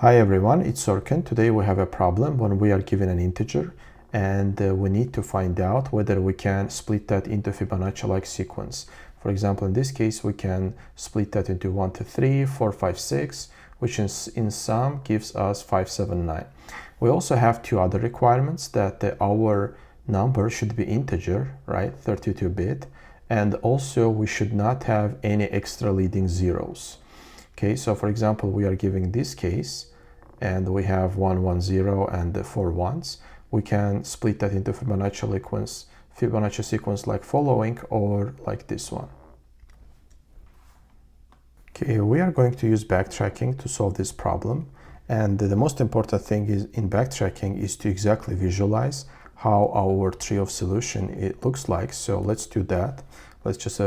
Hi everyone, it's Sorkin. Today we have a problem when we are given an integer and we need to find out whether we can split that into Fibonacci-like sequence. For example, in this case, we can split that into 1, 2, 3, 4, 5, 6, which in sum gives us 5, 7, 9. We also have two other requirements that our number should be integer, right, 32-bit, and also we should not have any extra leading zeros. Okay, so for example, we are giving this case and we have 1, 1, 0 and the 4 ones. We can split that into Fibonacci sequence like following or like this one. Okay, we are going to use backtracking to solve this problem. And the most important thing is in backtracking is to exactly visualize how our tree of solution it looks like. So let's do that. Let's just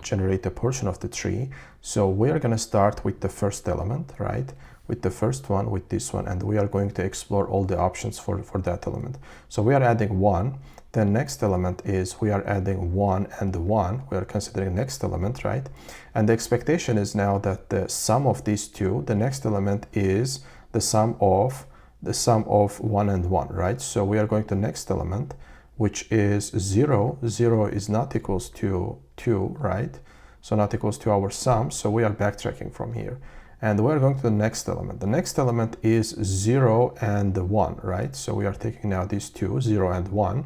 generate a portion of the tree. So we are going to start with the first element, right? With the first one, with this one, and we are going to explore all the options for that element. So we are adding 1. The next element is we are adding 1 and 1. We are considering next element, right? And the expectation is now that the sum of these two, the next element is the sum of 1 and 1, right? So we are going to next element, which is 0. 0 is not equals to 2, right? So not equals to our sum. So we are backtracking from here. And we're going to the next element. The next element is 0 and 1, right? So we are taking now these two, 0 and 1.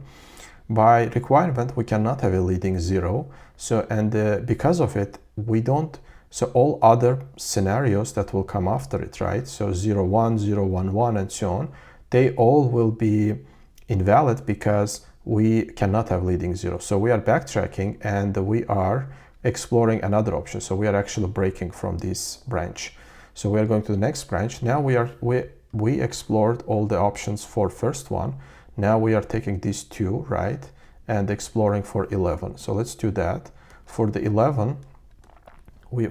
By requirement, we cannot have a leading 0. So, and because of it, we don't, so all other scenarios that will come after it, right? So 0, 1, 0, 1, 1, and so on, they all will be invalid because we cannot have leading 0. So we are backtracking and we are exploring another option. So we are actually breaking from this branch. So we are going to the next branch. Now we explored all the options for first one. Now we are taking these two, right, and exploring for 11. So let's do that. For the 11, we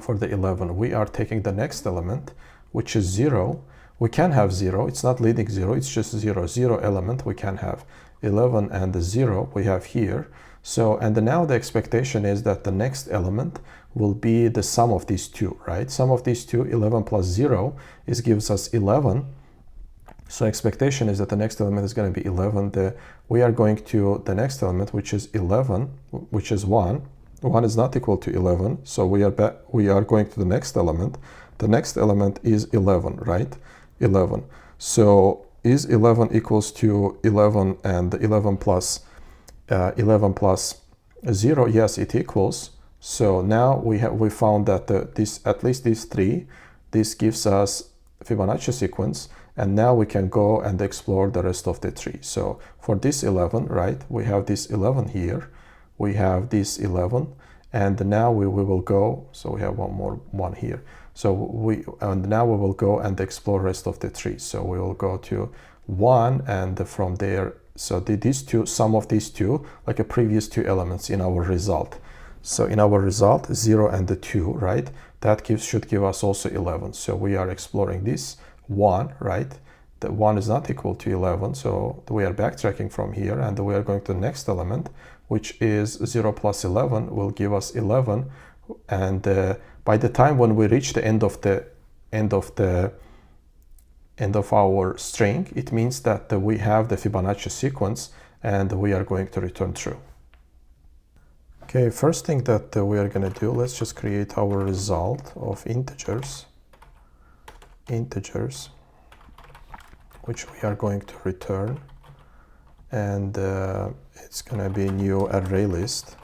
are taking the next element, which is 0. We can have 0. It's not leading 0. It's just 0. 0 element we can have. 11 and the 0 we have here. So, and now the expectation is that the next element will be the sum of these two, right? Sum of these two, 11 plus 0, gives us 11. So expectation is that the next element is going to be 11. We are going to the next element, which is 11, which is 1. 1 is not equal to 11. So we are going to the next element. The next element is 11, right? 11. So is 11 equals to 11 and 11 plus 0? Yes, it equals. So now we found that at least these three, this gives us Fibonacci sequence, and now we can go and explore the rest of the tree. So for this 11, right, we have this 11 here, we have this 11, and now we will go, so we have one more one here. So now we will go and explore rest of the tree. So we will go to 1, and from there, so these two, sum of these two, like a previous two elements in our result. So in our result, 0 and the 2, right? That should give us also 11. So we are exploring this 1, right? The 1 is not equal to 11. So we are backtracking from here and we are going to the next element, which is 0 plus 11 will give us 11. And by the time when we reach the end of our string, it means that we have the Fibonacci sequence and we are going to return true. Okay, first thing that we are going to do, let's just create our result of integers, which we are going to return, and it's going to be new array list,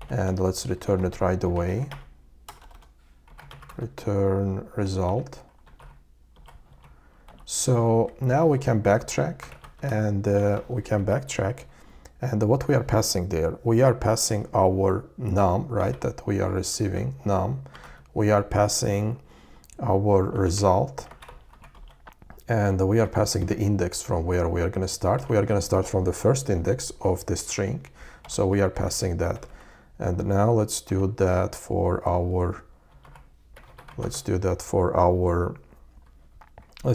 and let's return it right away. Return result. So now we can backtrack, and what we are passing there, we are passing our num, right, that we are receiving num. We are passing our result, and we are passing the index from where we are going to start. We are going to start from the first index of the string, so we are passing that. And now let's do that for our let's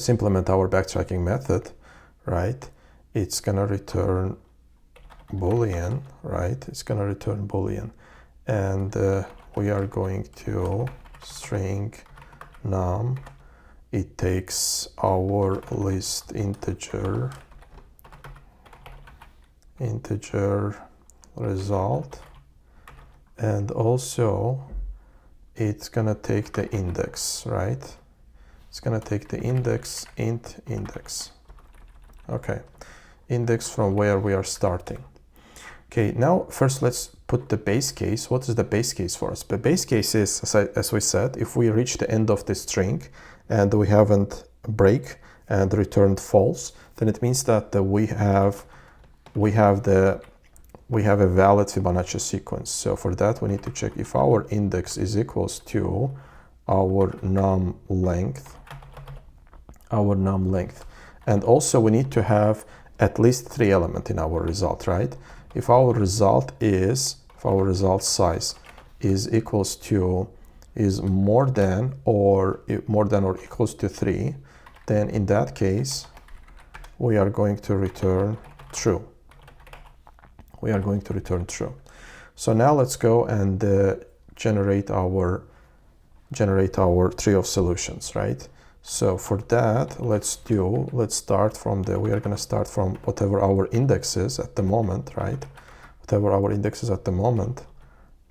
implement our backtracking method, right? It's gonna return Boolean, right? It's gonna return Boolean, and we are going to string num, it takes our list integer result, and also it's gonna take the index, right? It's gonna take the index, int index. Okay, index from where we are starting. Okay, now first let's put the base case. What is the base case for us? The base case is, as we said, if we reach the end of the string and we haven't break and returned false, then it means that we have a valid Fibonacci sequence. So for that, we need to check if our index is equals to our num length, and also we need to have at least 3 elements in our result, right? If our result size is equals to, is more than or equals to 3, then in that case we are going to return true. So now let's go and generate our tree of solutions, right? So for that, let's start from we are going to start from whatever our index is at the moment, right? Whatever our index is at the moment,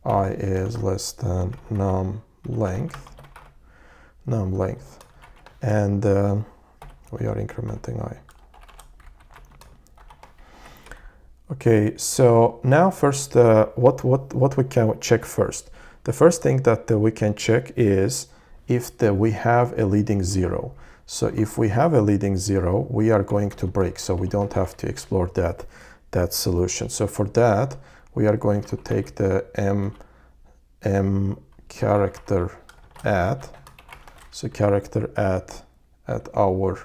I is less than num length, and we are incrementing I. Okay, so now first, what we can check first? The first thing that we can check is if we have a leading 0. So if we have a leading 0, we are going to break, so we don't have to explore that solution. So for that, we are going to take the m character at, so character at our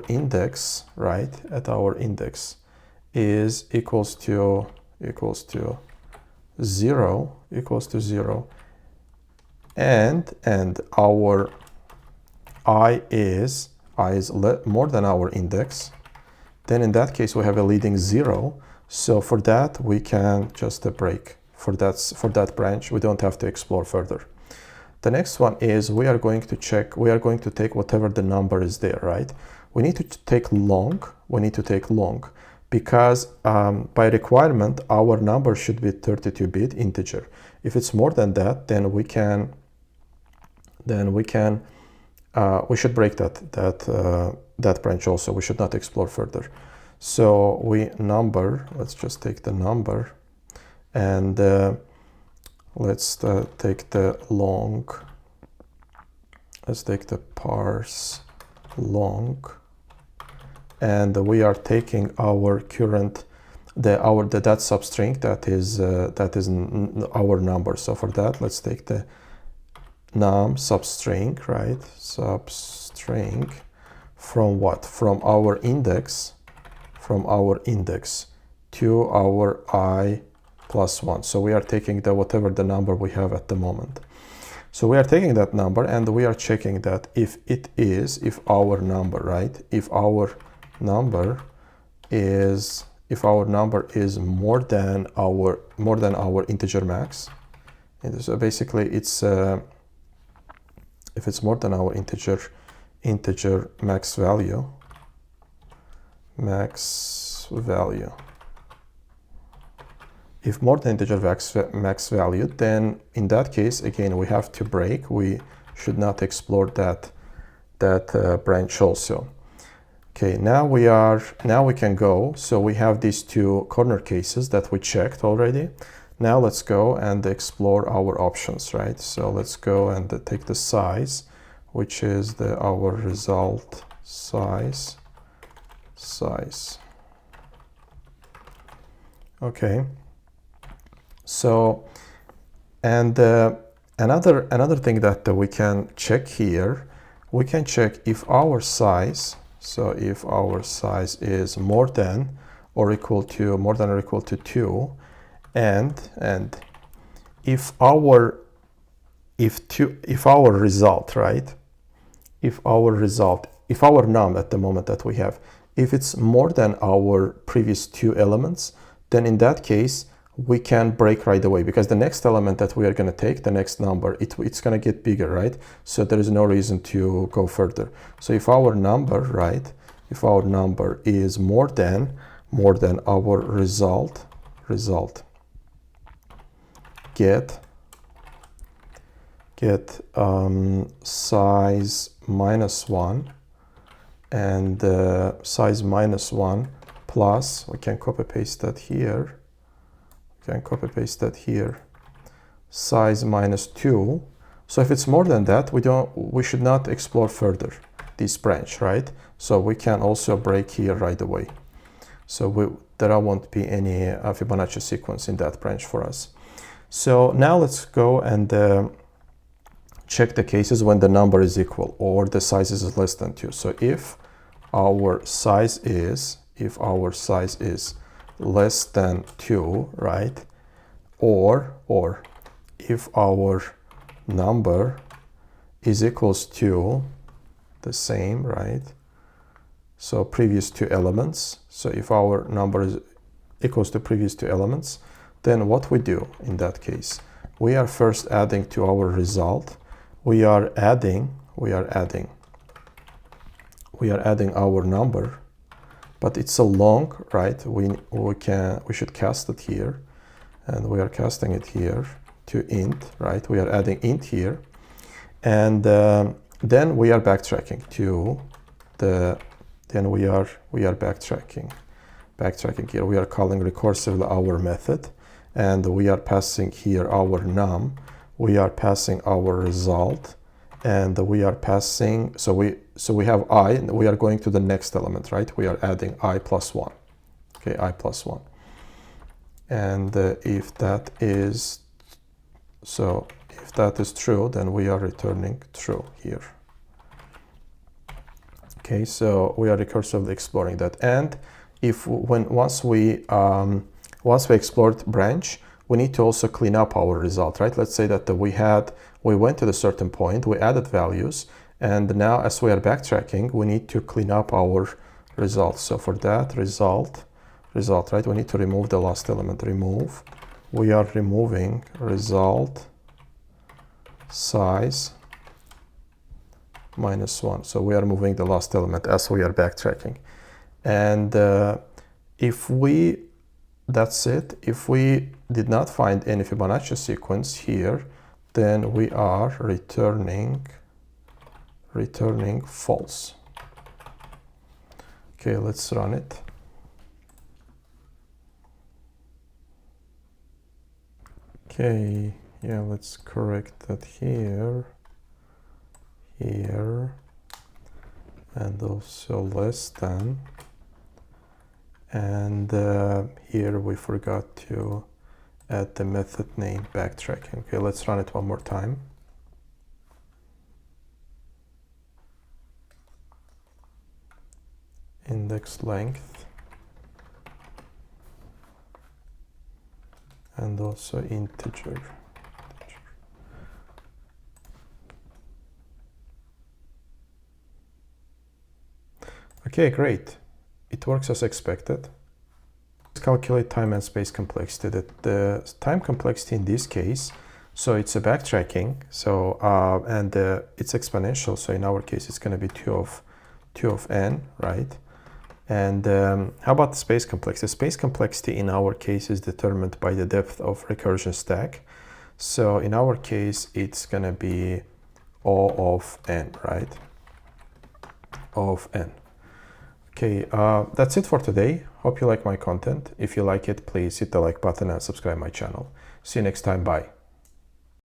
index, right? At our index is equals to 0, and our I is more than our index, then in that case we have a leading 0. So for that we can just break for that branch. We don't have to explore further. The next one is we are going to take whatever the number is there, right? We need to take long. Because by requirement our number should be 32-bit integer. If it's more than that, then we should break that branch also. We should not explore further. So let's just take the number, and let's take the long. Let's take the parse long. And we are taking our current, that substring that is our number. So for that, let's take the num substring, right? Substring from what? From our index to our I plus 1. So we are taking whatever the number we have at the moment. So we are taking that number and we are checking that if our number, right? If our number is more than our integer max, and so basically it's if it's more than our integer max value, if more than integer max value, then in that case again we have to break. We should not explore that branch also. Okay, now we can go. So we have these 2 corner cases that we checked already. Now let's go and explore our options, right? So let's go and take the size, which is our result size. Okay. So, and another thing that we can check here, we can check if our size. So if our size is more than or equal to 2, and if our result, right? If our num at the moment that we have, if it's more than our previous 2 elements, then in that case we can break right away, because the next element that we are going to take, the next number, it's going to get bigger, right? So there is no reason to go further. So if our number, right, if our number is more than our result, get size -1, and size -1 plus, we can copy paste that here, size -2. So if it's more than that, we should not explore further this branch, right? So we can also break here right away. So there won't be any Fibonacci sequence in that branch for us. So now let's go and check the cases when the number is equal or the size is less than 2. So if our size is less than 2, right? Or if our number is equals to the same, right? So previous two elements. So if our number is equals to previous two elements, then what we do in that case, we are first adding to our result. We are adding our number, but it's a long, right? We should cast it here, and we are casting it here to int, right? We are adding int here, and then we are backtracking to the. Then we are backtracking here. We are calling recursively our method, and we are passing here our num. We are passing our result, and we are passing. So we have I, and we are going to the next element, right? We are adding I plus 1. Okay, I plus 1. And if that is true, then we are returning true here. Okay, so we are recursively exploring that. And once we explored branch, we need to also clean up our result, right? Let's say that we went to the certain point, we added values, and now as we are backtracking, we need to clean up our result. So for that result, right, we need to remove the last element. Remove. We are removing result size -1. So we are moving the last element as we are backtracking. And that's it. If we did not find any Fibonacci sequence here, then we are returning false. Okay, let's run it. Okay, yeah, let's correct that here, and also less than. And here we forgot to add the method name backtracking. Okay, let's run it one more time. Index length, and also integer. Okay, great. It works as expected. Let's calculate time and space complexity. The time complexity in this case, so it's a backtracking, so it's exponential. So in our case, it's going to be 2 of n, right? And how about the space complexity? The space complexity in our case is determined by the depth of recursion stack. So in our case, it's going to be O of n, right? O of n. Okay, that's it for today. Hope you like my content. If you like it, please hit the like button and subscribe my channel. See you next time. Bye.